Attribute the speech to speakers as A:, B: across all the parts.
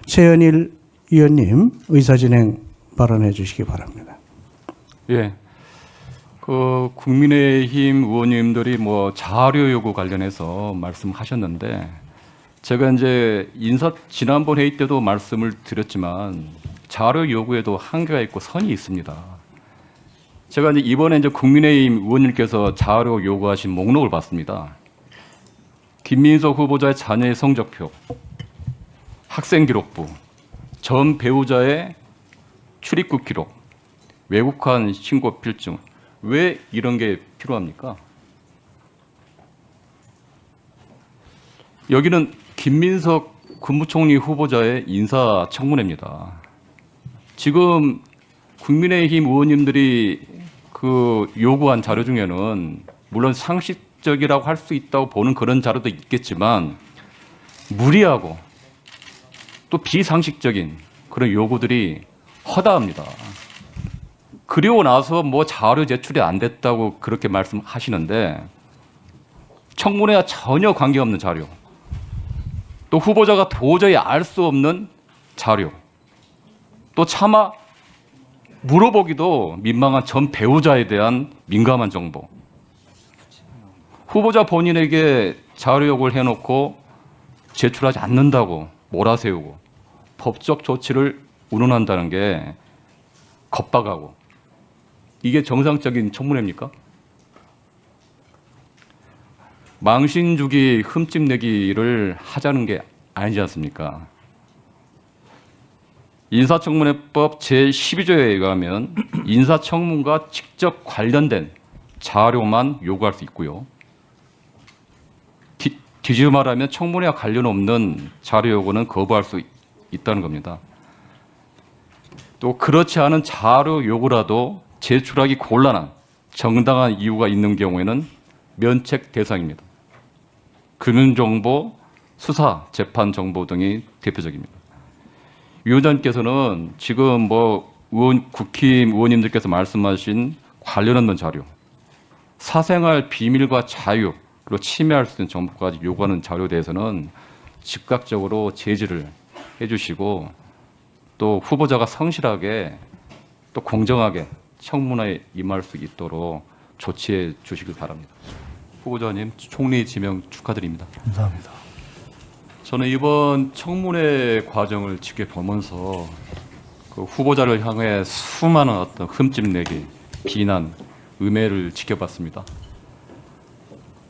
A: 최현일 의원님 의사진행 발언해 주시기 바랍니다.
B: 예. 그 국민의힘 의원님들이 뭐 자료 요구 관련해서 말씀하셨는데 제가 이제 지난번 회의 때도 말씀을 드렸지만 자료 요구에도 한계가 있고 선이 있습니다. 제가 이번에 국민의힘 의원님께서 자료 요구하신 목록을 봤습니다. 김민석 후보자의 자녀의 성적표, 학생기록부, 전 배우자의 출입국 기록, 외국환 신고 필증. 왜 이런 게 필요합니까? 여기는 김민석 국무총리 후보자의 인사청문회입니다. 지금 국민의힘 의원님들이 그 요구한 자료 중에는 물론 상식적이라고 할 수 있다고 보는 그런 자료도 있겠지만 무리하고 또 비상식적인 그런 요구들이 허다합니다. 그리고 나서 뭐 자료 제출이 안 됐다고 그렇게 말씀하시는데 청문회와 전혀 관계없는 자료, 또 후보자가 도저히 알 수 없는 자료, 또 차마 물어보기도 민망한 전 배우자에 대한 민감한 정보, 후보자 본인에게 자료 요구를 해놓고 제출하지 않는다고 몰아세우고 법적 조치를 운운한다는 게 겁박하고 이게 정상적인 청문회입니까? 망신 주기, 흠집 내기를 하자는 게 아니지 않습니까? 인사청문회법 제12조에 의하면 인사청문과 직접 관련된 자료만 요구할 수 있고요. 뒤집어 말하면 청문회와 관련 없는 자료 요구는 거부할 수 있다는 겁니다. 또 그렇지 않은 자료 요구라도 제출하기 곤란한 정당한 이유가 있는 경우에는 면책 대상입니다. 금융정보, 수사, 재판 정보 등이 대표적입니다. 위원장님께서는 지금 국힘 의원님들께서 말씀하신 관련 없는 자료, 사생활 비밀과 자유, 그리고 침해할 수 있는 정보까지 요구하는 자료에 대해서는 즉각적으로 제지를 해주시고 또 후보자가 성실하게 또 공정하게 청문회에 임할 수 있도록 조치해 주시길 바랍니다. 후보자님 총리 지명 축하드립니다.
A: 감사합니다.
B: 저는 이번 청문회 과정을 지켜보면서 그 후보자를 향해 수많은 어떤 흠집 내기, 비난, 음해를 지켜봤습니다.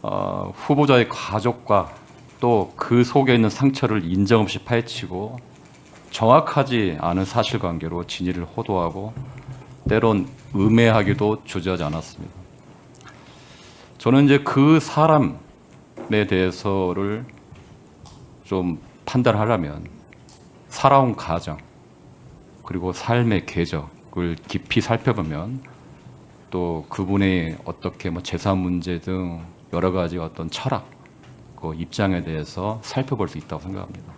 B: 후보자의 가족과 또 그 속에 있는 상처를 인정 없이 파헤치고 정확하지 않은 사실관계로 진위를 호도하고 때론 음해하기도 주저하지 않았습니다. 저는 이제 그 사람에 대해서를 좀 판단하려면 살아온 가정 그리고 삶의 궤적을 깊이 살펴보면 또 그분의 어떻게 재산 문제 등 여러 가지 어떤 철학, 그 입장에 대해서 살펴볼 수 있다고 생각합니다.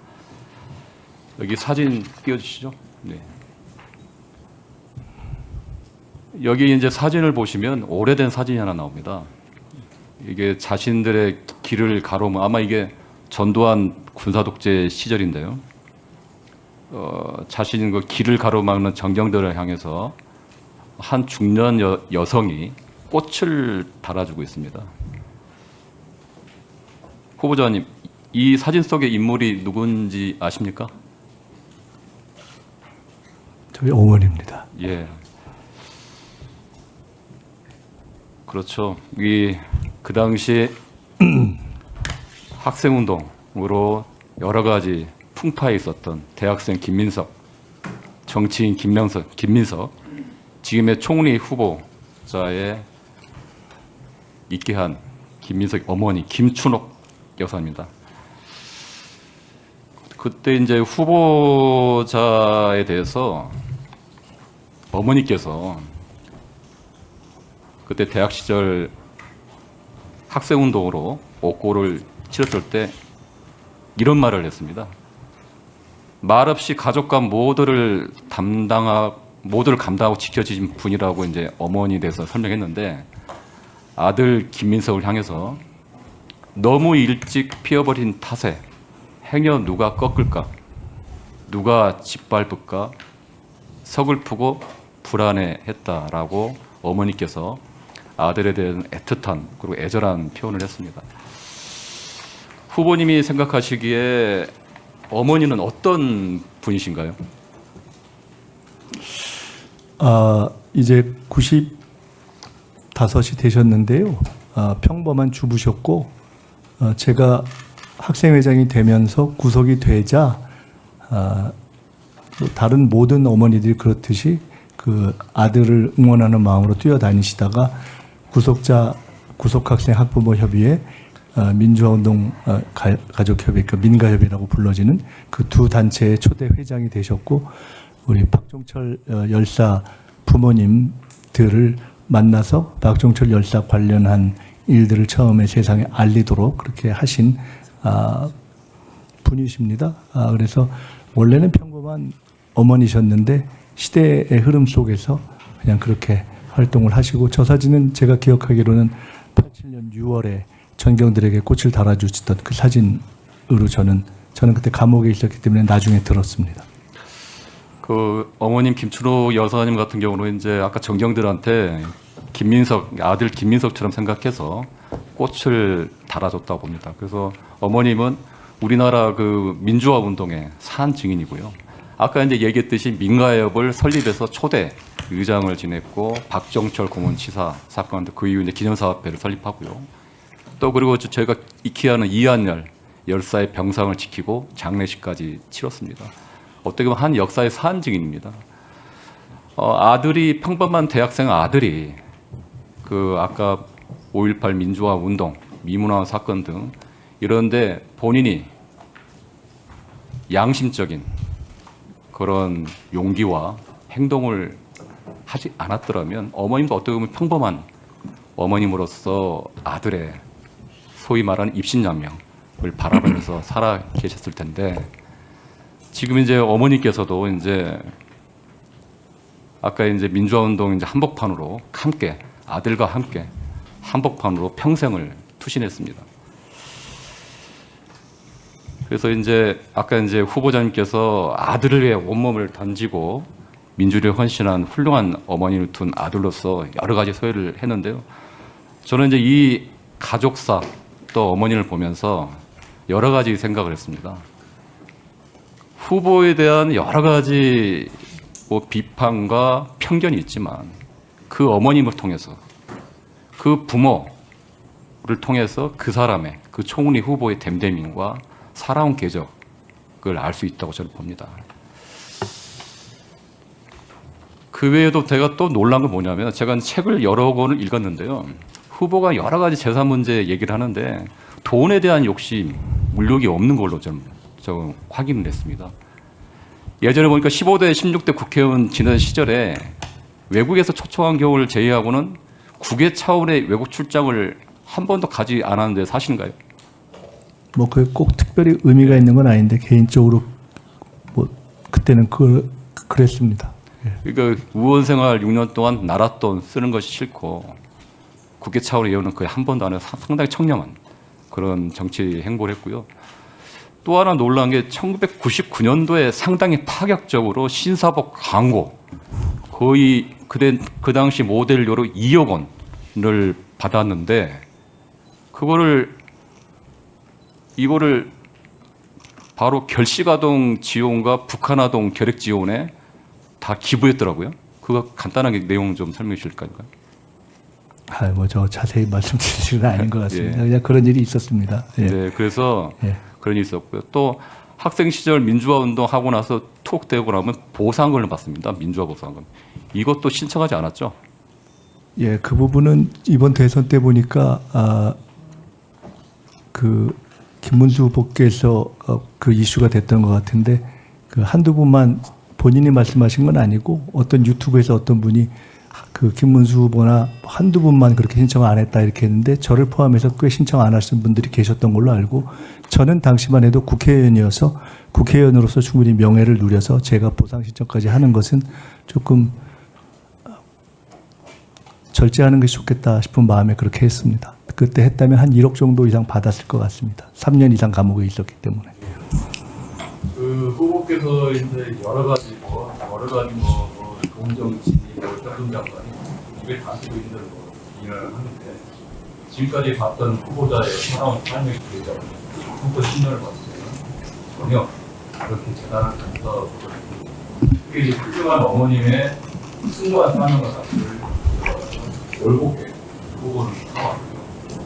B: 여기 사진 띄워주시죠. 네. 여기 이제 사진을 보시면 오래된 사진이 하나 나옵니다. 이게 자신들의 길을 가로면 아마 이게 전두환 군사독재 시절인데요. 자신 그 길을 가로막는 정경들을 향해서 한 중년 여성이 꽃을 달아주고 있습니다. 후보자님, 이 사진 속의 인물이 누군지 아십니까?
A: 저희 어머니입니다.
B: 예. 그렇죠. 그 당시 학생운동으로 여러 가지 풍파에 있었던 대학생 김민석, 정치인 김민석, 지금의 총리 후보자에 있게 한 김민석 어머니 김춘옥 여사입니다. 그때 이제 후보자에 대해서 어머니께서 그때 대학 시절 학생운동으로 옥고를 치렀을 때 이런 말을 했습니다. 말없이 가족과 모두를 감당하고 지켜주신 분이라고 이제 어머니에 대해서 설명했는데 아들 김민석을 향해서 너무 일찍 피어버린 탓에 행여 누가 꺾을까 누가 짓밟을까 서글프고 불안해했다라고 어머니께서 아들에 대한 애틋한 그리고 애절한 표현을 했습니다. 후보님이 생각하시기에 어머니는 어떤 분이신가요?
C: 이제 95이 되셨는데요. 평범한 주부셨고, 제가 학생회장이 되면서 구속이 되자, 다른 모든 어머니들이 그렇듯이 그 아들을 응원하는 마음으로 뛰어다니시다가 구속학생 학부모 협의회, 민주화운동 가족협의, 그 민가협이라고 불러지는 그 두 단체의 초대 회장이 되셨고, 우리 박종철 열사 부모님들을 만나서 박종철 열사 관련한 일들을 처음에 세상에 알리도록 그렇게 하신 분이십니다. 그래서 원래는 평범한 어머니셨는데 시대의 흐름 속에서 그냥 그렇게 활동을 하시고, 저 사진은 제가 기억하기로는 87년 6월에 전경들에게 꽃을 달아주시던 그 사진으로 저는 그때 감옥에 있었기 때문에 나중에 들었습니다.
B: 그 어머님 김춘호 여사님 같은 경우는 이제 아까 정경들한테 아들 김민석처럼 생각해서 꽃을 달아줬다고 봅니다. 그래서 어머님은 우리나라 그 민주화 운동의 산 증인이고요. 아까 이제 얘기했듯이 민가협을 설립해서 초대 의장을 지냈고, 박정철 고문치사 사건도 그 이후 이제 기념사업회를 설립하고요. 또 그리고 저희가 익히하는 이한열 열사의 병상을 지키고 장례식까지 치렀습니다. 어떻게 보면 한 역사의 산 증인입니다. 아들이 평범한 대학생 아들이 그 아까 5.18 민주화 운동, 미문화 사건 등 이런데 본인이 양심적인 그런 용기와 행동을 하지 않았더라면 어머님도 어떻게 보면 평범한 어머님으로서 아들의 소위 말하는 입신양명을 바라보면서 살아 계셨을 텐데, 지금 이제 어머니께서도 이제 아까 이제 민주화운동 이제 한복판으로 함께 아들과 함께 한복판으로 평생을 투신했습니다. 그래서 이제 아까 이제 후보자님께서 아들을 위해 온몸을 던지고 민주를 헌신한 훌륭한 어머니를 둔 아들로서 여러 가지 소회를 했는데요. 저는 이제 이 가족사 또 어머니를 보면서 여러 가지 생각을 했습니다. 후보에 대한 여러 가지 비판과 편견이 있지만 그 어머님을 통해서 그 부모를 통해서 그 사람의 그 총리 후보의 댐댐임과 살아온 궤적을 알 수 있다고 저는 봅니다. 그 외에도 제가 또 놀란 건 뭐냐면, 제가 책을 여러 권을 읽었는데요. 후보가 여러 가지 재산 문제 얘기를 하는데 돈에 대한 욕심, 물욕이 없는 걸로 좀 확인을 했습니다. 예전에 보니까 15대, 16대 국회의원 지난 시절에 외국에서 초청한 경우를 제외하고는 국외 차원의 외국 출장을 한 번도 가지 않았는데 사실인가요?
C: 뭐 그게 꼭 특별히 의미가 있는 건 아닌데 개인적으로 뭐 그때는 그랬습니다. 예.
B: 그러니까 의원 생활 6년 동안 나라 돈 쓰는 것이 싫고 국회 차원의 의원은 거의 한 번도 안 해서 상당히 청렴한 그런 정치 행보를 했고요. 또 하나 놀란 게 1999년도에 상당히 파격적으로 신사복 광고, 거의 그 당시 모델료로 2억 원을 받았는데 이거를 바로 결식아동 지원과 북한아동 결핵 지원에 다 기부했더라고요. 그거 간단하게 내용 좀 설명해 주실까요?
C: 뭐 저 자세히 말씀드릴 건 아닌 것 같습니다.
B: 예.
C: 그냥 그런 일이 있었습니다. 예.
B: 네, 그래서
C: 예.
B: 그런 일이 있었고요. 또 학생 시절 민주화 운동 하고 나서 투옥되고 나면 보상금을 받습니다. 민주화 보상금. 이것도 신청하지 않았죠?
C: 예, 그 부분은 이번 대선 때 보니까 그 김문수 후보께서 그 이슈가 됐던 것 같은데, 그 한두 분만 본인이 말씀하신 건 아니고 어떤 유튜브에서 어떤 분이 그 김문수 후보나 한두 분만 그렇게 신청 안 했다 이렇게 했는데, 저를 포함해서 꽤 신청 안 하신 분들이 계셨던 걸로 알고, 저는 당시만 해도 국회의원이어서 국회의원으로서 충분히 명예를 누려서 제가 보상 신청까지 하는 것은 조금 절제하는 것이 좋겠다 싶은 마음에 그렇게 했습니다. 그때 했다면 한 1억 정도 이상 받았을 것 같습니다. 3년 이상 감옥에 있었기 때문에.
B: 그 후보께 후보께서 이제 여러 가지 동정치, 어떤 장관이 입에 담고 있는 일을 하는데 지금까지 봤던 후보자의 살아온 삶의 기회가 한번 10년을 봤어요. 전혀 그렇게 재단을 통해서 특히 이제 훌륭한 어머님의 숭고한 사명을 사실 올곧게 후보를 하왔고요.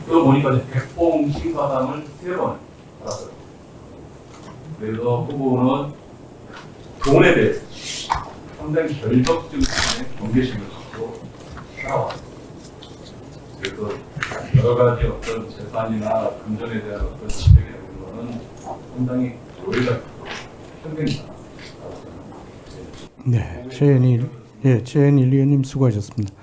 B: 또 보니까 이제 백봉 신사당을 3번 받았어요. 그래서 후보는 돈에 대해서 상당히 결격적인 경계심을 갖고 살아왔어요. 그래서 여러 가지 어떤 재산이나 금전에 대한 어떤 지적이나 이런 거는 상당히 오해가 편견이다.
A: 네, 최현일 의원님 수고하셨습니다.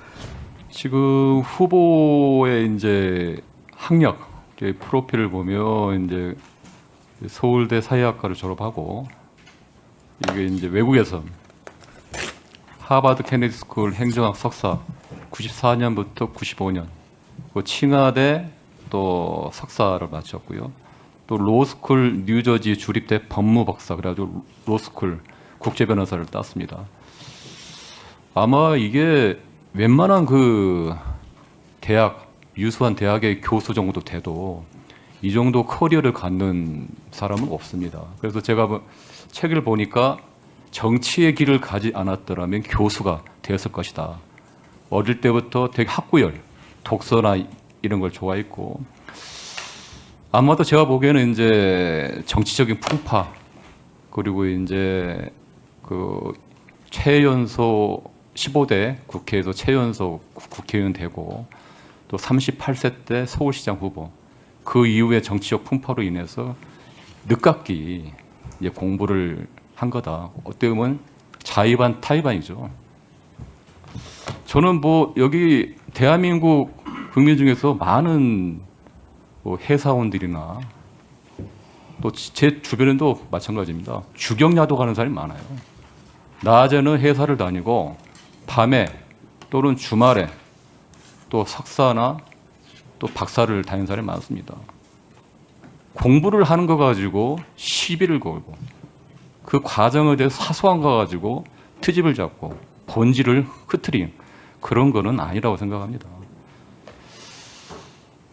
B: 지금 후보의 이제 학력 프로필을 보면 이제 서울대 사회학과를 졸업하고 이게 이제 외국에서 하버드 케네디 스쿨 행정학 석사 94년부터 95년, 그 칭하대 또 석사를 마쳤고요. 또 로스쿨 뉴저지 주립대 법무 박사, 그래가지고 로스쿨 국제 변호사를 땄습니다. 아마 이게 웬만한 그 대학, 유수한 대학의 교수 정도 돼도 이 정도 커리어를 갖는 사람은 없습니다. 그래서 제가 책을 보니까 정치의 길을 가지 않았더라면 교수가 되었을 것이다. 어릴 때부터 되게 학구열, 독서나 이런 걸 좋아했고, 아마도 제가 보기에는 이제 정치적인 풍파, 그리고 이제 그 최연소 15대 국회에서 최연소 국회의원 되고, 또 38세 때 서울시장 후보, 그 이후에 정치적 풍파로 인해서 늦깎이 이제 공부를 한 거다. 어떻게 보면 자의반 타의반이죠. 저는 뭐 여기 대한민국 국민 중에서 많은 뭐 회사원들이나 또 제 주변에도 마찬가지입니다. 주경야도 가는 사람이 많아요. 낮에는 회사를 다니고 밤에 또는 주말에 또 석사나 또 박사를 다니는 사람이 많습니다. 공부를 하는 거 가지고 시비를 걸고 그 과정에 대해서 사소한 거 가지고 트집을 잡고 본질을 흐트린 그런 거는 아니라고 생각합니다.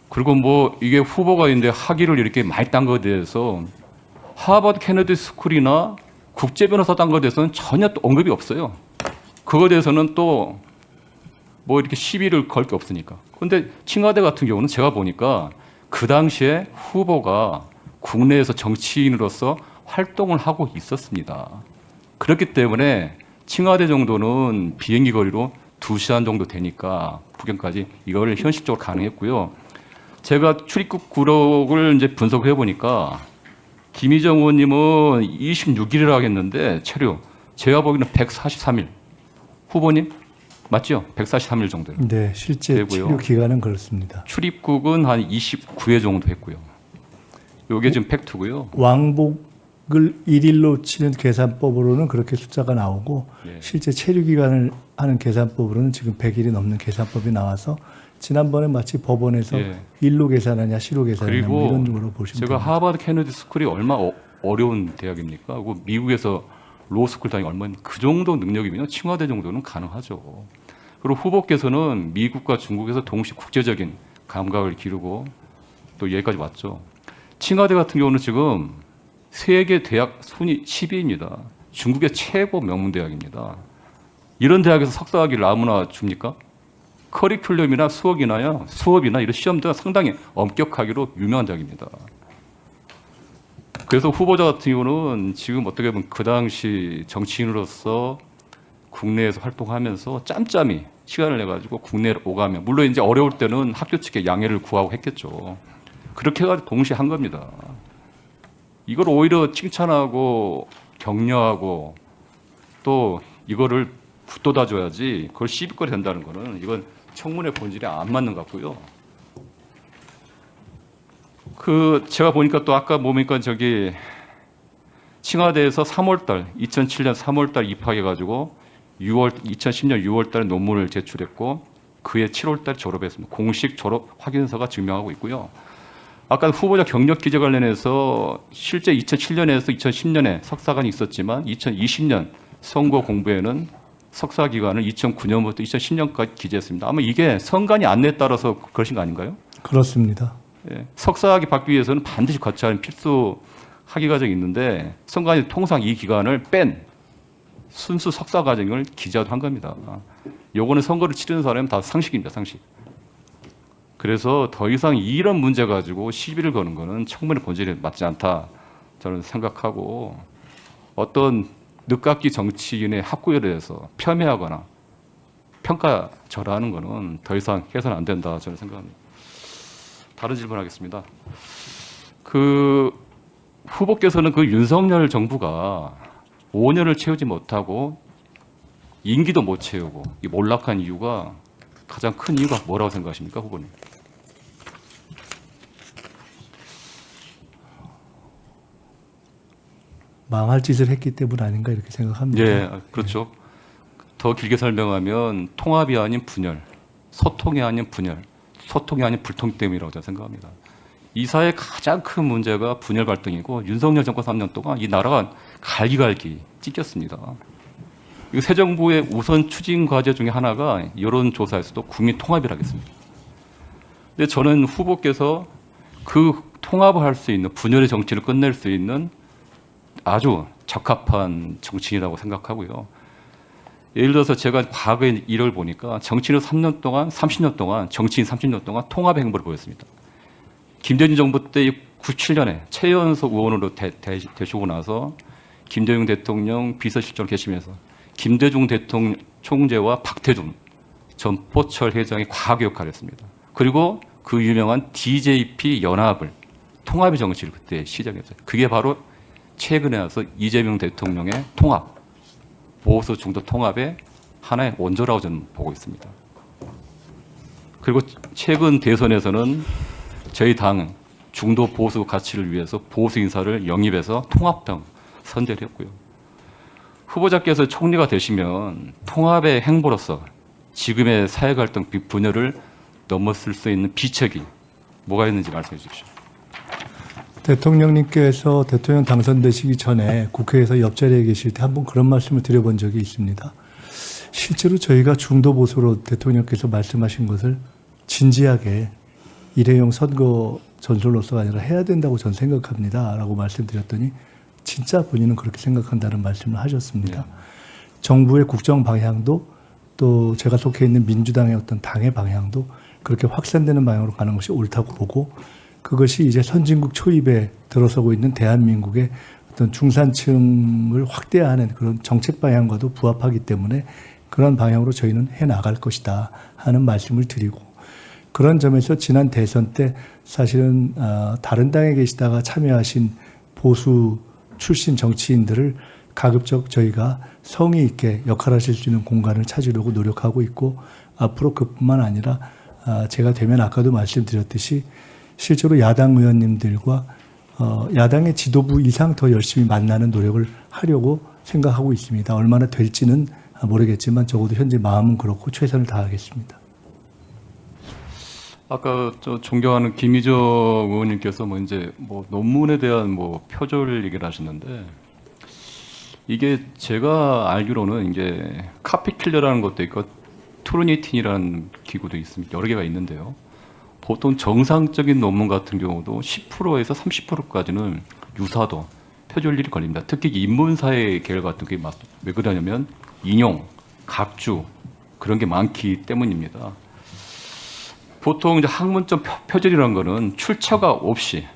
B: 그리고 뭐 이게 후보가 이제 학위를 이렇게 많이 딴 거에 대해서 하버드 케네디 스쿨이나 국제 변호사 딴 거에 대해서는 전혀 또 언급이 없어요. 그거에 대해서는 또 뭐 이렇게 시비를 걸 게 없으니까. 근데 칭화대 같은 경우는 제가 보니까 그 당시에 후보가 국내에서 정치인으로서 활동을 하고 있었습니다. 그렇기 때문에 칭화대 정도는 비행기 거리로 2시간 정도 되니까 북경까지 이걸 현실적으로 가능했고요. 제가 출입국 구록을 이제 분석해 보니까 김희정 의원님은 26일이라고 하겠는데 체류 제가 보기에는 143일. 후보님 맞죠? 143일 정도.
C: 네, 실제
B: 되고요.
C: 치료 기간은 그렇습니다.
B: 출입국은 한 29회 정도 했고요. 이게 지금 팩트고요.
C: 왕복을 1일로 치는 계산법으로는 그렇게 숫자가 나오고
B: 예.
C: 실제 체류 기간을 하는 계산법으로는 지금 100일이 넘는 계산법이 나와서 지난번에 마치 법원에서
B: 예.
C: 일로 계산하냐 시로 계산하냐 뭐
B: 그리고
C: 이런 식으로 보시면
B: 제가
C: 됩니다.
B: 하버드 케네디 스쿨이 얼마 어려운 대학입니까? 그리고 미국에서 로스쿨 다니기 얼마나 그 정도 능력이면 칭화대 정도는 가능하죠. 그리고 후보께서는 미국과 중국에서 동시 국제적인 감각을 기르고 또 여기까지 왔죠. 칭화대 같은 경우는 지금 세계 대학 순위 10위입니다. 중국의 최고 명문 대학입니다. 이런 대학에서 석사학위를 아무나 줍니까? 커리큘럼이나 수업이나 이런 시험도 상당히 엄격하기로 유명한 대학입니다. 그래서 후보자 같은 경우는 지금 어떻게 보면 그 당시 정치인으로서 국내에서 활동하면서 짬짬이 시간을 내가지고 국내로 오가면, 물론 이제 어려울 때는 학교 측에 양해를 구하고 했겠죠. 그렇게 해가지고 동시에 한 겁니다. 이걸 오히려 칭찬하고 격려하고 또 이거를 붙돋아줘야지 그걸 시비거리 된다는 거는 이건 청문회 본질에 안 맞는 것 같고요. 그 제가 보니까 또 아까 보니까 저기 칭화대에서 2007년 3월달 입학해가지고 2010년 6월달에 논문을 제출했고 그해 7월달 졸업했습니다. 공식 졸업 확인서가 증명하고 있고요. 아까 후보자 경력 기재 관련해서 실제 2007년에서 2010년에 석사관이 있었지만 2020년 선거 공부에는 석사 기간을 2009년부터 2010년까지 기재했습니다. 아마 이게 선관위 안내에 따라서 그러신 거 아닌가요?
C: 그렇습니다.
B: 예, 석사학위 받기 위해서는 반드시 거쳐야 하는 필수 학위 과정이 있는데 선관위 통상 이 기간을 뺀 순수 석사 과정을 기재한 겁니다. 요거는 선거를 치르는 사람은 다 상식입니다. 상식. 그래서 더 이상 이런 문제 가지고 시비를 거는 거는 청문회 본질에 맞지 않다 저는 생각하고 어떤 늦깎이 정치인의 학구에 대해서 폄훼하거나 평가절하하는 거는 더 이상 해서는 안 된다 저는 생각합니다. 다른 질문하겠습니다. 그 후보께서는 그 윤석열 정부가 5년을 채우지 못하고 임기도 못 채우고 이 몰락한 이유가 가장 큰 이유가 뭐라고 생각하십니까, 후보님?
C: 망할 짓을 했기 때문 아닌가 이렇게 생각합니다.
B: 예, 그렇죠. 더 길게 설명하면 통합이 아닌 분열, 소통이 아닌 분열, 소통이 아닌 불통 때문이라고 저는 생각합니다. 이 사회의 가장 큰 문제가 분열 갈등이고 윤석열 정권 3년 동안 이 나라가 갈기갈기 찢겼습니다. 이 새 정부의 우선 추진 과제 중에 하나가 여론조사에서도 국민 통합이라 하겠습니다. 근데 저는 후보께서 그 통합을 할 수 있는 분열의 정치를 끝낼 수 있는 아주 적합한 정치인이라고 생각하고요. 예를 들어서 제가 과거의 일을 보니까 정치인은 3년 동안, 30년 동안, 정치인 30년 동안 통합의 행보를 보였습니다. 김대중 정부 때 97년에 최연소 의원으로 되시고 나서 김대중 대통령 비서실장을 계시면서 김대중 대통령 총재와 박태준 전 포철 회장이 과거 역할을 했습니다. 그리고 그 유명한 DJP 연합을 통합의 정치를 그때 시작했어요. 그게 바로 최근에 와서 이재명 대통령의 통합, 보수 중도 통합의 하나의 원조라고 저는 보고 있습니다. 그리고 최근 대선에서는 저희 당 중도 보수 가치를 위해서 보수 인사를 영입해서 통합당 선대를 했고요. 후보자께서 총리가 되시면 통합의 행보로서 지금의 사회 갈등 분열을 넘어설 수 있는 비책이 뭐가 있는지 말씀해 주십시오.
C: 대통령님께서 대통령 당선되시기 전에 국회에서 옆자리에 계실 때 한번 그런 말씀을 드려본 적이 있습니다. 실제로 저희가 중도 보수로 대통령께서 말씀하신 것을 진지하게 일회용 선거 전술로서가 아니라 해야 된다고 저는 생각합니다. 라고 말씀드렸더니 진짜 본인은 그렇게 생각한다는 말씀을 하셨습니다. 정부의 국정 방향도 또 제가 속해 있는 민주당의 어떤 당의 방향도 그렇게 확산되는 방향으로 가는 것이 옳다고 보고 그것이 이제 선진국 초입에 들어서고 있는 대한민국의 어떤 중산층을 확대하는 그런 정책 방향과도 부합하기 때문에 그런 방향으로 저희는 해 나갈 것이다 하는 말씀을 드리고 그런 점에서 지난 대선 때 사실은 다른 당에 계시다가 참여하신 보수 출신 정치인들을 가급적 저희가 성의 있게 역할하실 수 있는 공간을 찾으려고 노력하고 있고 앞으로 그뿐만 아니라 제가 되면 아까도 말씀드렸듯이 실제로 야당 의원님들과 야당의 지도부 이상 더 열심히 만나는 노력을 하려고 생각하고 있습니다. 얼마나 될지는 모르겠지만 적어도 현재 마음은 그렇고 최선을 다하겠습니다.
B: 아까 저 존경하는 김희정 의원님께서 뭐 이제 뭐 논문에 대한 뭐 표절 얘기를 하셨는데 이게 제가 알기로는 이게 카피킬러라는 것도 있고 투르니틴이라는 기구도 있습니다. 여러 개가 있는데요. 보통 정상적인 논문 같은 경우도 10%에서 30%까지는 유사도 표절일이 걸립니다. 특히 인문사회 계열 같은 게 왜 그러냐면 인용, 각주 그런 게 많기 때문입니다. 보통 이제 학문적 표절이라는 거는 출처가 없이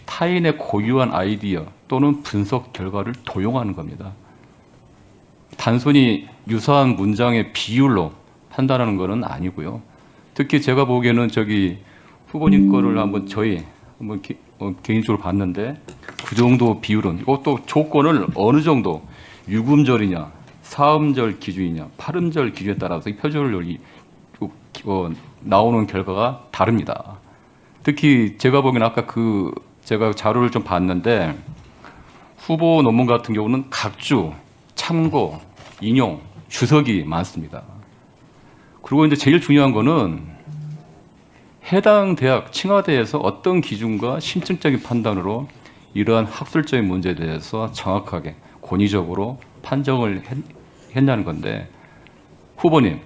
B: 타인의 고유한 아이디어 또는 분석 결과를 도용하는 겁니다. 단순히 유사한 문장의 비율로 판단하는 것은 아니고요. 특히 제가 보기에는 저기 후보님 거를 한번 개인적으로 봤는데 그 정도 비율은 이것도 조건을 어느 정도 유금절이냐, 사음절 기준이냐, 팔음절 기준에 따라서 이 표절률이 나오는 결과가 다릅니다. 특히 제가 보기에는 아까 제가 자료를 좀 봤는데 후보 논문 같은 경우는 각주, 참고, 인용, 주석이 많습니다. 그리고 이제 제일 중요한 거는 해당 대학 칭화대에서 어떤 기준과 심층적인 판단으로 이러한 학술적인 문제에 대해서 정확하게 권위적으로 판정을 했냐는 건데 후보님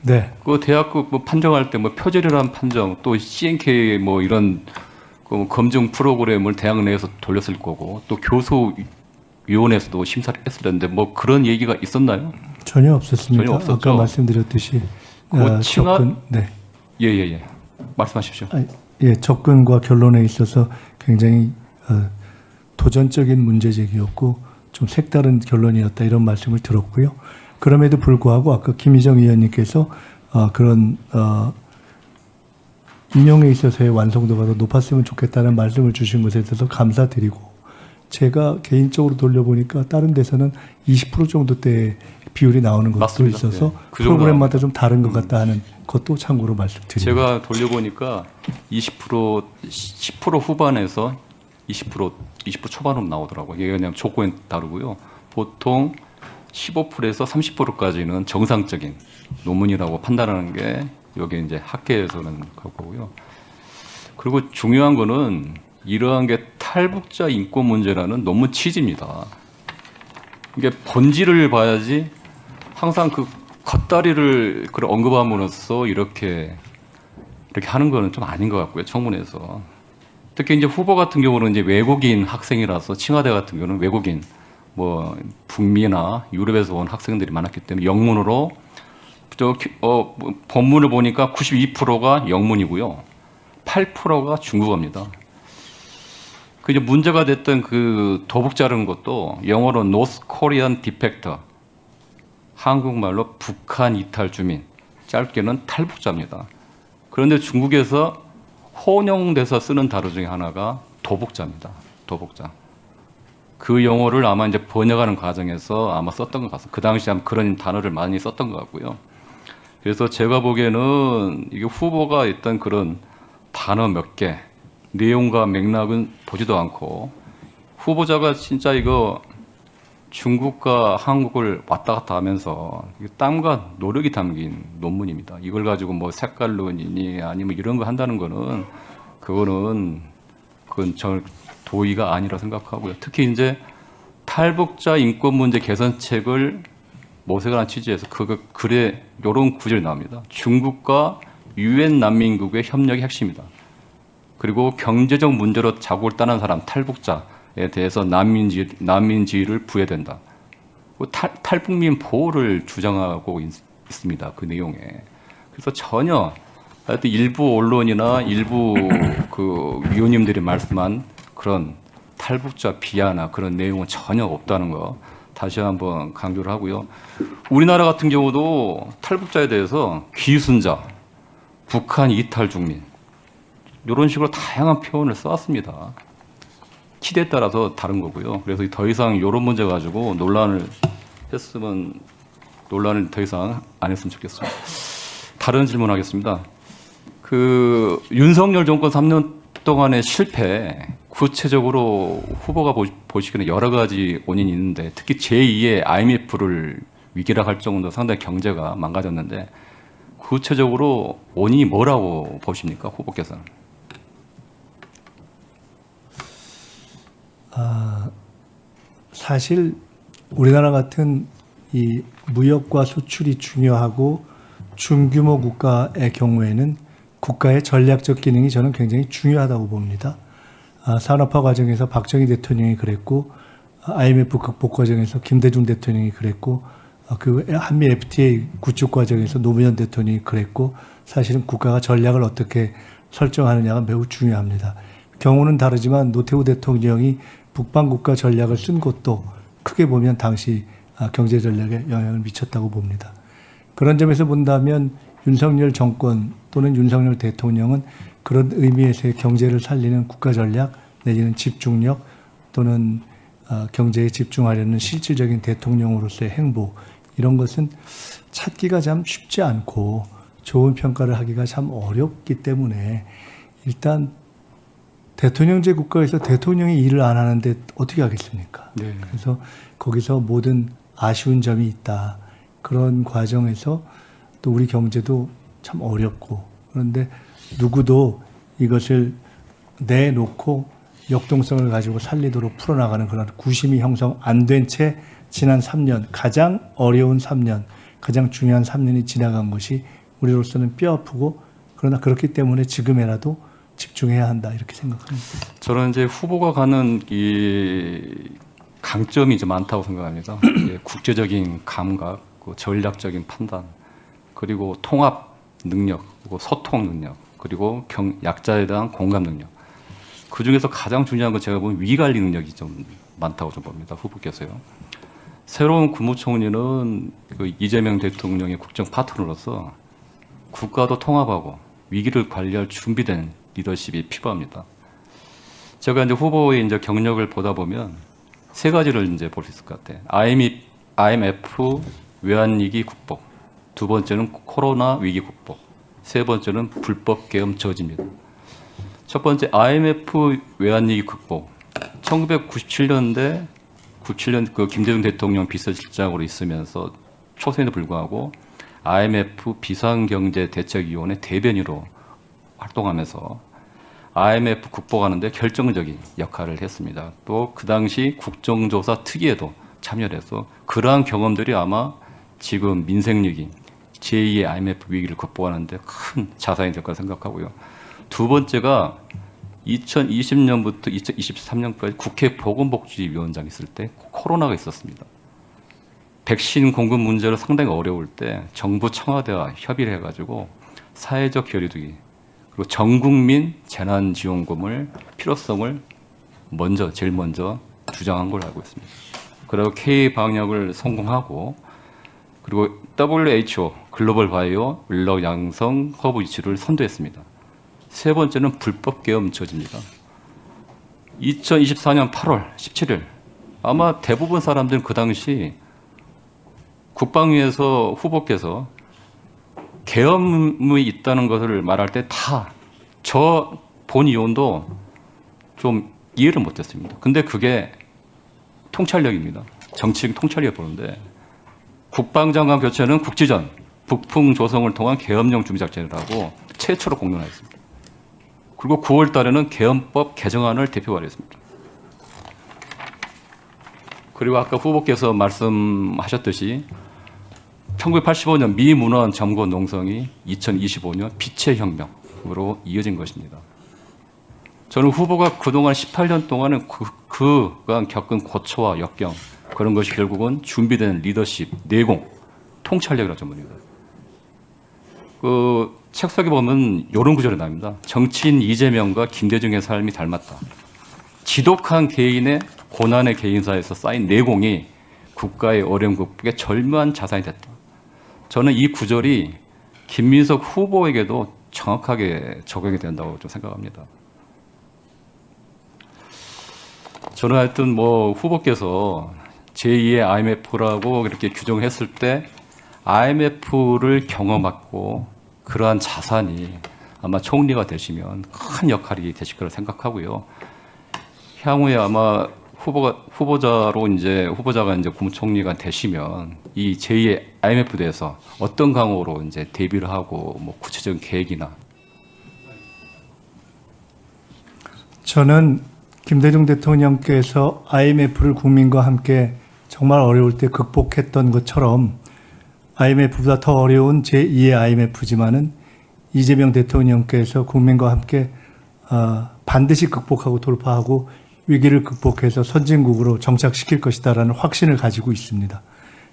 C: 네.
B: 그 대학교 뭐 판정할 때 뭐 표절이라는 판정 또 CNK 뭐 이런 그 검증 프로그램을 대학 내에서 돌렸을 거고 또 교수위원회에서도 심사를 했을 텐데 뭐 그런 얘기가 있었나요?
C: 전혀 없었습니다.
B: 전혀 없었죠.
C: 아까 말씀드렸듯이
B: 그 칭화
C: 네.
B: 예예예 말씀하십시오.
C: 예, 접근과 결론에 있어서 굉장히 도전적인 문제 제기였고 좀 색다른 결론이었다 이런 말씀을 들었고요. 그럼에도 불구하고 아까 김희정 의원님께서 그런 인용에 있어서의 완성도가 더 높았으면 좋겠다는 말씀을 주신 것에 있어서 감사드리고 제가 개인적으로 돌려보니까 다른 데서는 20% 정도대의 비율이 나오는 것도
B: 맞습니다.
C: 있어서
B: 네. 그 정도
C: 프로그램마다 좀 다른 것 같다 하는 것도 참고로 말씀드립니다.
B: 제가 돌려보니까 20% 10% 후반에서 20% 초반으로 나오더라고요. 이게 그냥 조건이 다르고요. 보통 15%에서 30%까지는 정상적인 논문이라고 판단하는 게 여기 이제 학계에서는 그거고요. 그리고 중요한 거는 이러한 게 탈북자 인권 문제라는 논문 취지입니다. 이게 본질을 봐야지 항상 그 겉다리를 그런 언급함으로써 이렇게 하는 거는 좀 아닌 것 같고요. 청문회에서. 특히 이제 후보 같은 경우는 이제 외국인 학생이라서 칭화대 같은 경우는 외국인 뭐 북미나 유럽에서 온 학생들이 많았기 때문에 영문으로 본문을 보니까 92%가 영문이고요. 8%가 중국어입니다. 그 이제 문제가 됐던 그 도북 자르는 것도 영어로 North Korean Defector, 한국말로 북한 이탈 주민, 짧게는 탈북자입니다. 그런데 중국에서 혼용돼서 쓰는 단어 중에 하나가 도북자입니다. 도북자. 그 용어를 아마 이제 번역하는 과정에서 아마 썼던 것 같습니다. 그 당시에 아마 그런 단어를 많이 썼던 것 같고요. 그래서 제가 보기에는 이게 후보가 있던 그런 단어 몇 개, 내용과 맥락은 보지도 않고 후보자가 진짜 이거 중국과 한국을 왔다 갔다 하면서 땀과 노력이 담긴 논문입니다. 이걸 가지고 뭐 색깔론이니 아니면 이런 거 한다는 거는 그건 저 도의가 아니라 생각하고요. 특히 이제 탈북자 인권 문제 개선책을 모색한 취지에서 글에 이런 구절이 나옵니다. 중국과 유엔 난민국의 협력이 핵심이다. 그리고 경제적 문제로 자국을 떠난 사람 탈북자에 대해서 난민지위를 부여된다. 탈북민 보호를 주장하고 있습니다. 그 내용에. 그래서 전혀 하여튼 일부 언론이나 일부 그 위원님들이 말씀한 그런 탈북자 비하나 그런 내용은 전혀 없다는 거 다시 한번 강조를 하고요. 우리나라 같은 경우도 탈북자에 대해서 귀순자, 북한 이탈 중민 이런 식으로 다양한 표현을 써왔습니다. 시대에 따라서 다른 거고요. 그래서 더 이상 이런 문제 가지고 논란을 더 이상 안 했으면 좋겠습니다. 다른 질문하겠습니다. 그 윤석열 정권 3년 동안의 실패, 구체적으로 후보가 보시기에는 여러 가지 원인이 있는데 특히 제2의 IMF를 위기라 할 정도로 상당히 경제가 망가졌는데 구체적으로 원인이 뭐라고 보십니까, 후보께서는?
C: 사실 우리나라 같은 이 무역과 수출이 중요하고 중규모 국가의 경우에는 국가의 전략적 기능이 저는 굉장히 중요하다고 봅니다. 산업화 과정에서 박정희 대통령이 그랬고 IMF 극복 과정에서 김대중 대통령이 그랬고 그 한미 FTA 구축 과정에서 노무현 대통령이 그랬고 사실은 국가가 전략을 어떻게 설정하느냐가 매우 중요합니다. 경우는 다르지만 노태우 대통령이 북방국가 전략을 쓴 것도 크게 보면 당시 경제 전략에 영향을 미쳤다고 봅니다. 그런 점에서 본다면 윤석열 정권 또는 윤석열 대통령은 그런 의미에서의 경제를 살리는 국가 전략 내지는 집중력 또는 경제에 집중하려는 실질적인 대통령으로서의 행보 이런 것은 찾기가 참 쉽지 않고 좋은 평가를 하기가 참 어렵기 때문에 일단 대통령제 국가에서 대통령이 일을 안 하는데 어떻게 하겠습니까?
B: 네.
C: 그래서 거기서 모든 아쉬운 점이 있다. 그런 과정에서 또 우리 경제도 참 어렵고 그런데 누구도 이것을 내놓고 역동성을 가지고 살리도록 풀어나가는 그런 구심이 형성 안 된 채 지난 3년, 가장 어려운 3년, 가장 중요한 3년이 지나간 것이 우리로서는 뼈아프고, 그러나 그렇기 때문에 지금이라도 집중해야 한다, 이렇게 생각합니다.
B: 저는 이제 후보가 가는 이 강점이 이제 많다고 생각합니다. 국제적인 감각, 그 전략적인 판단, 그리고 통합 능력, 그리고 소통 능력, 그리고 약자에 대한 공감 능력. 그 중에서 가장 중요한 건 제가 보면 위기관리 능력이 좀 많다고 좀 봅니다. 후보께서요. 새로운 국무총리는 그 이재명 대통령의 국정 파트너로서 국가도 통합하고 위기를 관리할 준비된 리더십이 필요합니다. 제가 이제 후보의 이제 경력을 보다 보면 세 가지를 이제 볼 수 있을 것 같아요. IMF 외환위기 극복, 두 번째는 코로나 위기 극복, 세 번째는 불법 계엄 저지입니다. 첫 번째 IMF 외환위기 극복. 1997년대 97년 그 김대중 대통령 비서실장으로 있으면서 초선에도 불구하고 IMF 비상경제대책위원회 대변인으로 활동하면서 IMF 극복하는데 결정적인 역할을 했습니다. 또 그 당시 국정조사 특위에도 참여를 해서 그러한 경험들이 아마 지금 민생위기, 제2의 IMF 위기를 극복하는데 큰 자산이 될 거라 생각하고요. 두 번째가 2020년부터 2023년까지 국회 보건복지위원장 있을 때 코로나가 있었습니다. 백신 공급 문제로 상당히 어려울 때 정부 청와대와 협의를 해가지고 사회적 거리두기 그리고 전국민 재난지원금을 필요성을 제일 먼저 주장한 걸로 알고 있습니다. 그리고 K 방역을 성공하고 그리고 WHO 글로벌 바이오 인력 양성 허브 이슈를 선도했습니다. 세 번째는 불법 계엄 저지입니다. 2024년 8월 17일 아마 대부분 사람들은 그 당시 국방위에서 후보께서 계엄이 있다는 것을 말할 때 다 저 본 의원도 좀 이해를 못했습니다. 근데 그게 통찰력입니다. 정치적 통찰력 보는데 국방장관 교체는 국지전, 북풍 조성을 통한 계엄령 준비작전이라고 최초로 공론화했습니다. 그리고 9월 달에는 계엄법 개정안을 대표 발의했습니다. 그리고 아까 후보께서 말씀하셨듯이 1985년 미 문헌 점거 농성이 2025년 빛의 혁명으로 이어진 것입니다. 저는 후보가 그동안 18년 동안은 그간 겪은 고초와 역경 그런 것이 결국은 준비된 리더십, 내공, 통찰력이라고 전문입니다. 그 책 속에 보면 이런 구절이 나옵니다. 정치인 이재명과 김대중의 삶이 닮았다. 지독한 개인의 고난의 개인사에서 쌓인 내공이 국가의 어려움 극복에 절묘한 자산이 됐다. 저는 이 구절이 김민석 후보에게도 정확하게 적용이 된다고 좀 생각합니다. 저는 하여튼 뭐 후보께서 제2의 IMF라고 이렇게 규정했을 때 IMF를 경험하고 그러한 자산이 아마 총리가 되시면 큰 역할이 되실 거라 생각하고요. 향후에 아마 후보자가 이제 국무총리가 되시면 이 제2의 IMF 대해서 어떤 강호로 이제 대비를 하고 뭐 구체적인 계획이나.
C: 저는 김대중 대통령께서 IMF를 국민과 함께 정말 어려울 때 극복했던 것처럼 IMF보다 더 어려운 제2의 IMF지만은 이재명 대통령께서 국민과 함께 반드시 극복하고 돌파하고 위기를 극복해서 선진국으로 정착시킬 것이다라는 확신을 가지고 있습니다.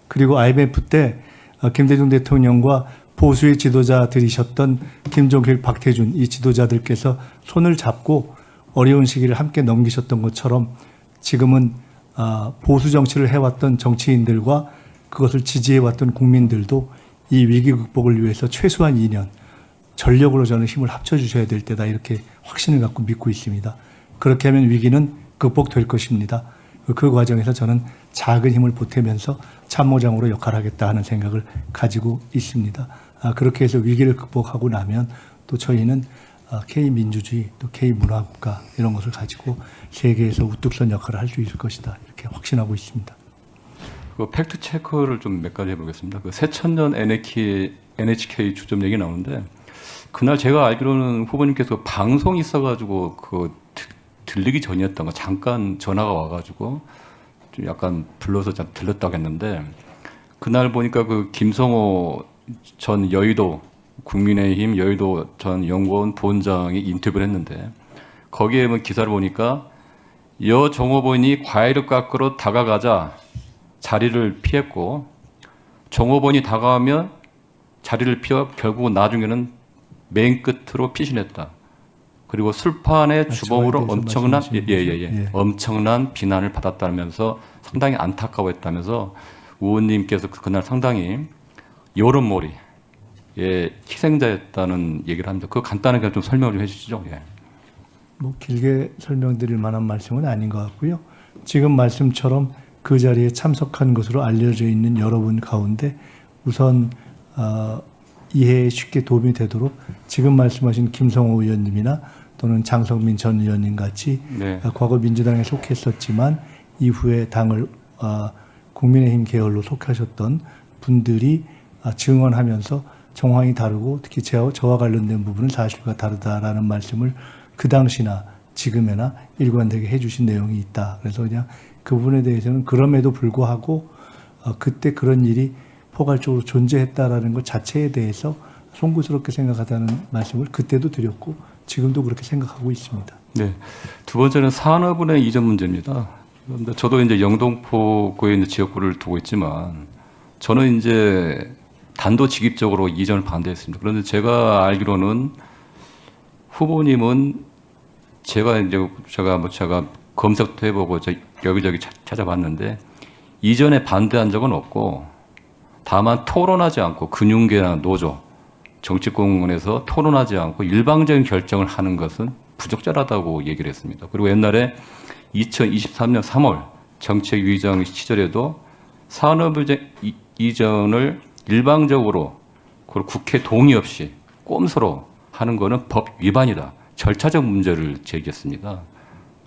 C: 그리고 IMF 때 김대중 대통령과 보수의 지도자들이셨던 김종필, 박태준 이 지도자들께서 손을 잡고 어려운 시기를 함께 넘기셨던 것처럼 지금은 보수 정치를 해왔던 정치인들과 그것을 지지해왔던 국민들도 이 위기 극복을 위해서 최소한 2년 전력으로 저는 힘을 합쳐주셔야 될 때다 이렇게 확신을 갖고 믿고 있습니다. 그렇게 하면 위기는 극복될 것입니다. 그 과정에서 저는 작은 힘을 보태면서 참모장으로 역할하겠다 하는 생각을 가지고 있습니다. 그렇게 해서 위기를 극복하고 나면 또 저희는 K민주주의 또 K문화국가 이런 것을 가지고 세계에서 우뚝선 역할을 할 수 있을 것이다 이렇게 확신하고 있습니다.
B: 그 팩트 체크를 좀 몇 가지 해보겠습니다. 그 새천년 NHK 주점 얘기 나오는데 그날 제가 알기로는 후보님께서 방송이 있어가지고 들리기 전이었던 거 잠깐 전화가 와가지고 좀 약간 불러서 들렸다고 했는데 그날 보니까 그 김성호 전 여의도 국민의힘 여의도 전 연구원 부원장이 인터뷰를 했는데 거기에 뭐 기사를 보니까 여 종업원이 과일을 깎으러 다가가자 자리를 피했고 종업원이 다가오면 자리를 피워 결국 나중에는 맨 끝으로 피신했다. 그리고 술판의 주범으로 엄청난 엄청난 비난을 받았다면서 상당히 안타까워했다면서 의원님께서 그날 상당히 여론몰이 희생자였다는 얘기를 합니다. 그 간단하게 좀 설명을 좀 해주시죠. 예.
C: 뭐 길게 설명드릴 만한 말씀은 아닌 것 같고요. 지금 말씀처럼 그 자리에 참석한 것으로 알려져 있는 여러분 가운데 우선 이해에 쉽게 도움이 되도록 지금 말씀하신 김성호 의원님이나 또는 장성민 전 의원님 같이
B: 네.
C: 과거 민주당에 속했었지만 이후에 당을 국민의힘 계열로 속하셨던 분들이 증언하면서 정황이 다르고 특히 저와 관련된 부분은 사실과 다르다라는 말씀을 그 당시나 지금에나 일관되게 해주신 내용이 있다. 그래서 그냥 그 부분에 대해서는 그럼에도 불구하고 그때 그런 일이 포괄적으로 존재했다라는 것 자체에 대해서 송구스럽게 생각하다는 말씀을 그때도 드렸고 지금도 그렇게 생각하고 있습니다.
B: 네. 두 번째는 산업은행 이전 문제입니다. 그런데 저도 이제 영등포구에 있는 지역구를 두고 있지만 저는 이제 단도직입적으로 이전을 반대했습니다. 그런데 제가 알기로는 후보님은 제가 검색도 해보고 여기저기 찾아봤는데 이전에 반대한 적은 없고 다만 토론하지 않고 금융계나 노조, 정치공원에서 토론하지 않고 일방적인 결정을 하는 것은 부적절하다고 얘기를 했습니다. 그리고 옛날에 2023년 3월 정책위의장 시절에도 산업 이전을 일방적으로 국회 동의 없이 꼼수로 하는 것은 법 위반이다. 절차적 문제를 제기했습니다.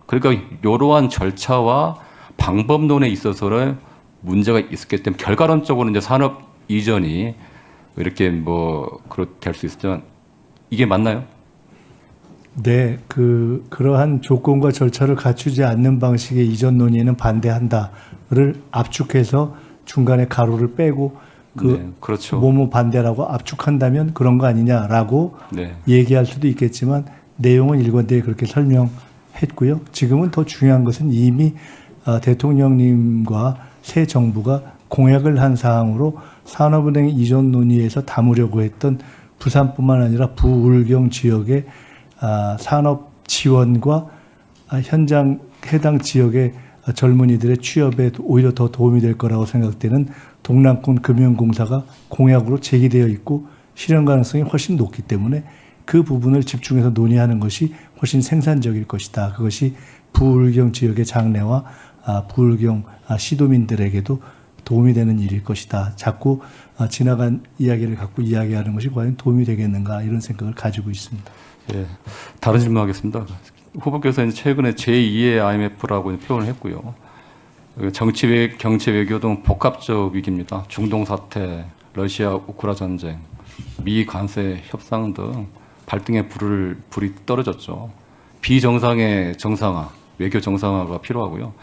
B: 그러니까 이러한 절차와 방법론에 있어서는 문제가 있었기 때문에 결과론적으로는 이제 산업 이전이 이렇게 될 수 있었지만 이게 맞나요?
C: 네, 그러한 조건과 절차를 갖추지 않는 방식의 이전 논의에는 반대한다를 압축해서 중간에 가로를 빼고
B: 그렇죠.
C: 뭐뭐 반대라고 압축한다면 그런 거 아니냐라고
B: 네.
C: 얘기할 수도 있겠지만 내용은 일관되게 그렇게 설명했고요. 지금은 더 중요한 것은 이미 대통령님과 새 정부가 공약을 한 사항으로 산업은행 이전 논의에서 담으려고 했던 부산뿐만 아니라 부울경 지역의 산업 지원과 현장 해당 지역의 젊은이들의 취업에 오히려 더 도움이 될 거라고 생각되는 동남권 금융공사가 공약으로 제기되어 있고 실현 가능성이 훨씬 높기 때문에 그 부분을 집중해서 논의하는 것이 훨씬 생산적일 것이다. 그것이 부울경 지역의 장래와 부울경 시도민들에게도 도움이 되는 일일 것이다. 자꾸 지나간 이야기를 갖고 이야기하는 것이 과연 도움이 되겠는가 이런 생각을 가지고 있습니다.
B: 예, 다른 질문하겠습니다. 후보께서 이제 최근에 제2의 IMF라고 표현을 했고요. 경제 외교 등 복합적 위기입니다. 중동 사태, 러시아 우크라 전쟁, 미 관세 협상 등 발등에 불이 떨어졌죠. 비정상의 정상화, 외교 정상화가 필요하고요.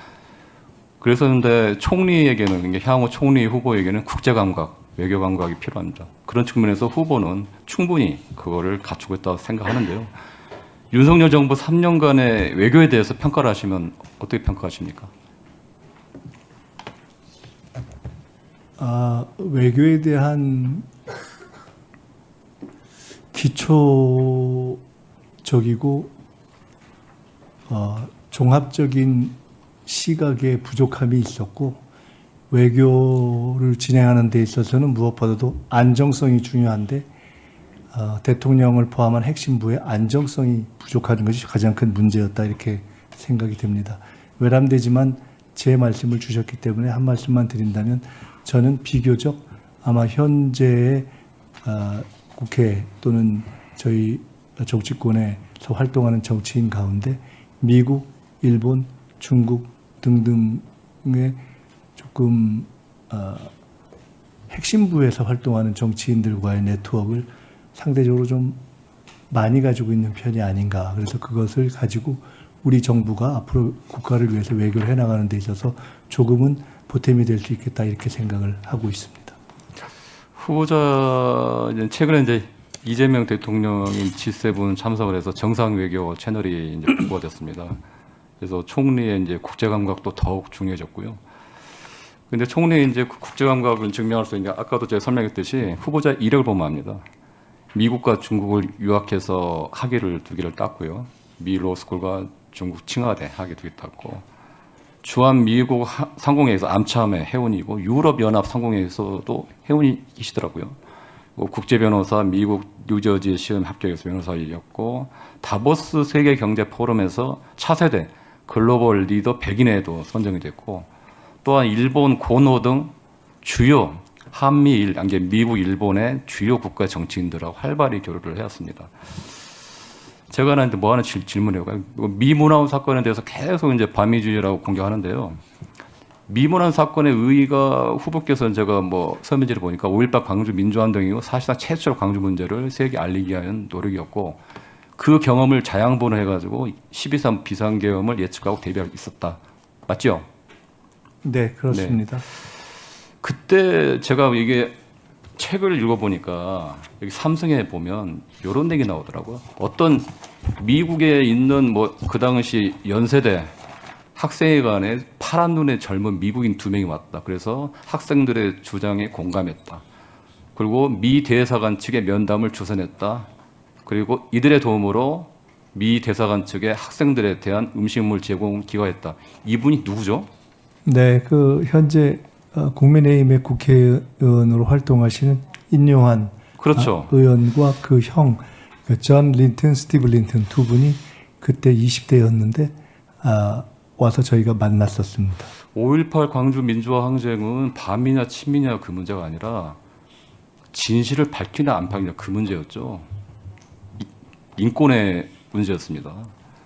B: 그래서 근데 총리에게는 향후 총리 후보에게는 국제 감각, 외교 감각이 필요합니다. 그런 측면에서 후보는 충분히 그거를 갖추고 있다고 생각하는데요. 윤석열 정부 3년간의 외교에 대해서 평가를 하시면 어떻게 평가하십니까?
C: 외교에 대한 기초적이고 종합적인 시각의 부족함이 있었고 외교를 진행하는 데 있어서는 무엇보다도 안정성이 중요한데 대통령을 포함한 핵심부의 안정성이 부족한 것이 가장 큰 문제였다 이렇게 생각이 됩니다. 외람되지만 제 말씀을 주셨기 때문에 한 말씀만 드린다면 저는 비교적 아마 현재의 국회 또는 저희 정치권에서 활동하는 정치인 가운데 미국, 일본, 중국 등등의 조금 핵심부에서 활동하는 정치인들과의 네트워크를 상대적으로 좀 많이 가지고 있는 편이 아닌가. 그래서 그것을 가지고 우리 정부가 앞으로 국가를 위해서 외교를 해나가는 데 있어서 조금은 보탬이 될 수 있겠다 이렇게 생각을 하고 있습니다.
B: 후보자 최근에 이제 이재명 대통령이 G7 참석을 해서 정상 외교 채널이 이제 확보가 됐습니다. 그래서 총리의 이제 국제 감각도 더욱 중요해졌고요. 근데 총리의 이제 국제 감각을 증명할 수 있는 게 아까도 제가 설명했듯이 후보자 이력을 보면 압니다. 미국과 중국을 유학해서 학위를 2개를 땄고요. 미 로스쿨과 중국 칭화대 학위 2개 땄고, 주한 미국 상공회에서 암참회 회원이고 유럽 연합 상공회에서도 회원이시더라고요. 국제 변호사 미국 뉴저지 시험 합격해서 변호사이었고, 다보스 세계 경제 포럼에서 차세대 글로벌 리더 100인에도 선정이 됐고, 또한 일본 고노 등 주요 한미일, 미국, 일본의 주요 국가 정치인들하고 활발히 교류를 해왔습니다. 제가 하나한테 뭐 하나 질문해요. 미문화원 사건에 대해서 계속 이제 반미주의라고 공격하는데요. 미문화원 사건의 의의가 후보께서는 제가 뭐 서면지를 보니까 5.18 광주 민주화운동이고 사실상 최초로 광주 문제를 세계에 알리기 위한 노력이었고, 그 경험을 자양분을 해가지고 12.3 비상계엄을 예측하고 대비하고 있었다. 맞죠?
C: 네, 그렇습니다.
B: 네. 그때 제가 이게 책을 읽어보니까 여기 삼성에 보면 이런 얘기 나오더라고요. 어떤 미국에 있는 뭐 그 당시 연세대 학생회관에 파란 눈의 젊은 미국인 2명이 왔다. 그래서 학생들의 주장에 공감했다. 그리고 미 대사관 측에 면담을 주선했다. 그리고 이들의 도움으로 미 대사관 측에 학생들에 대한 음식물 제공을 기여했다. 이분이 누구죠?
C: 네, 그 현재 국민의힘의 국회의원으로 활동하시는 인요한
B: 그렇죠.
C: 의원과 그 형, 존 린튼, 스티브 린튼 2분이 그때 20대였는데 와서 저희가 만났었습니다.
B: 5.18 광주 민주화 항쟁은 반미냐 친미냐 그 문제가 아니라 진실을 밝히냐 안 밝히냐 그 문제였죠. 인권의 문제였습니다.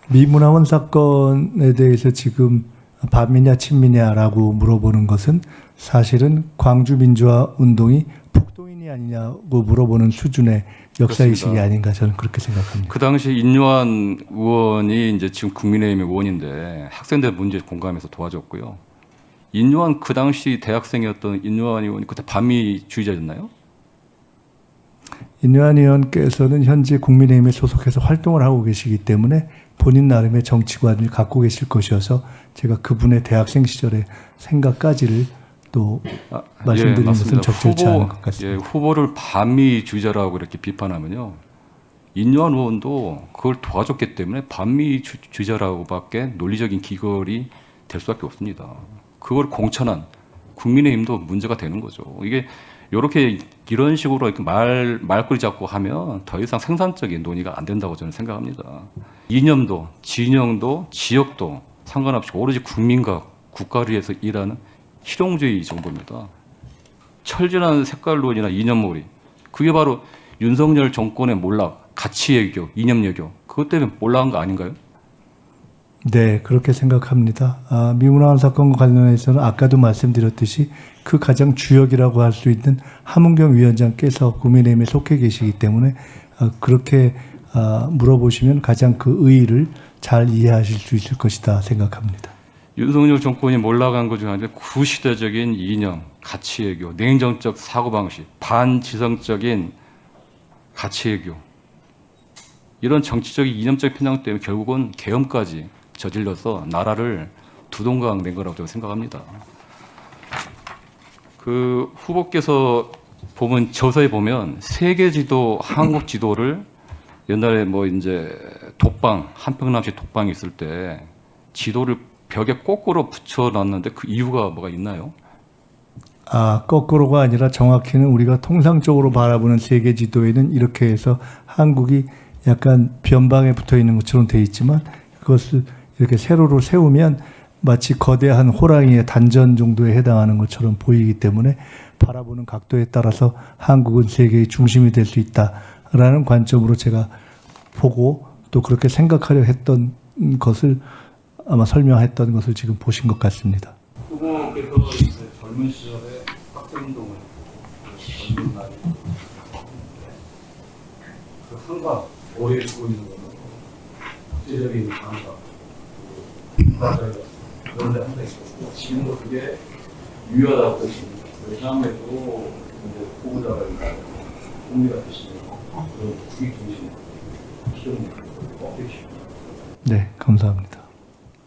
C: 미문화원 사건에 대해서 지금 반미냐 친미냐라고 물어보는 것은 사실은 광주 민주화 운동이 폭동이니 아니냐고 물어보는 수준의 역사의식이
B: 그렇습니다.
C: 아닌가 저는 그렇게 생각합니다.
B: 그 당시 인요한 의원이 이제 지금 국민의힘의 의원인데 학생들 문제 공감해서 도와줬고요. 인요한 그 당시 대학생이었던 인요한 의원이 그때 반미주의자였나요?
C: 인요한 의원께서는 현재 국민의힘에 소속해서 활동을 하고 계시기 때문에 본인 나름의 정치관을 갖고 계실 것이어서 제가 그분의 대학생 시절의 생각까지를 또 말씀드리는 것은 적절치 않은 것 같습니다.
B: 후보를 반미주의자라고 이렇게 비판하면요. 인요한 의원도 그걸 도와줬기 때문에 반미주의자라고밖에 논리적인 기결이 될 수밖에 없습니다. 그걸 공천한 국민의힘도 문제가 되는 거죠. 이게 이렇게 이런 식으로 이렇게 말꼬리 잡고 하면 더 이상 생산적인 논의가 안 된다고 저는 생각합니다. 이념도, 진영도, 지역도 상관없이 오로지 국민과 국가를 위해서 일하는 실용주의 정부입니다. 철저한 색깔론이나 이념몰이, 그게 바로 윤석열 정권의 몰락, 가치외교, 이념외교, 그것 때문에 몰락한 거 아닌가요?
C: 네, 그렇게 생각합니다. 미문화원 사건과 관련해서는 아까도 말씀드렸듯이 그 가장 주역이라고 할 수 있는 함은경 위원장께서 국민의힘에 속해 계시기 때문에 그렇게 물어보시면 가장 그 의의를 잘 이해하실 수 있을 것이다 생각합니다.
B: 윤석열 정권이 몰락한 것 중에 하나는 구시대적인 이념, 가치외교, 냉정적 사고방식, 반지성적인 가치외교, 이런 정치적인 이념적 편향 때문에 결국은 계엄까지 저질러서 나라를 두동강 낸 거라고 저는 생각합니다. 그 후보께서 보면 저서에 보면 세계 지도, 한국 지도를 옛날에 뭐 이제 독방, 한평남시 독방이 있을 때 지도를 벽에 거꾸로 붙여놨는데 그 이유가 뭐가 있나요?
C: 거꾸로가 아니라 정확히는 우리가 통상적으로 바라보는 세계 지도에는 이렇게 해서 한국이 약간 변방에 붙어 있는 것처럼 되어 있지만 그것을 이렇게 세로로 세우면 마치 거대한 호랑이의 단전 정도에 해당하는 것처럼 보이기 때문에 바라보는 각도에 따라서 한국은 세계의 중심이 될 수 있다라는 관점으로 제가 보고 또 그렇게 생각하려 했던 것을 아마 설명했던 것을 지금 보신 것 같습니다.
B: 후보께서 젊은 시절에 학생운동을 젊은 날이 그 한가
A: 오래 두고 있는 거는 국제적인 감각, 맞아요. 그런데 항상 있었고 지금도 그게 유효하다고 보십니다. 다음에도 이제 후보자가 있고 공리가 되시면 그런 국익 중심 실험 어떻게
C: 네, 감사합니다.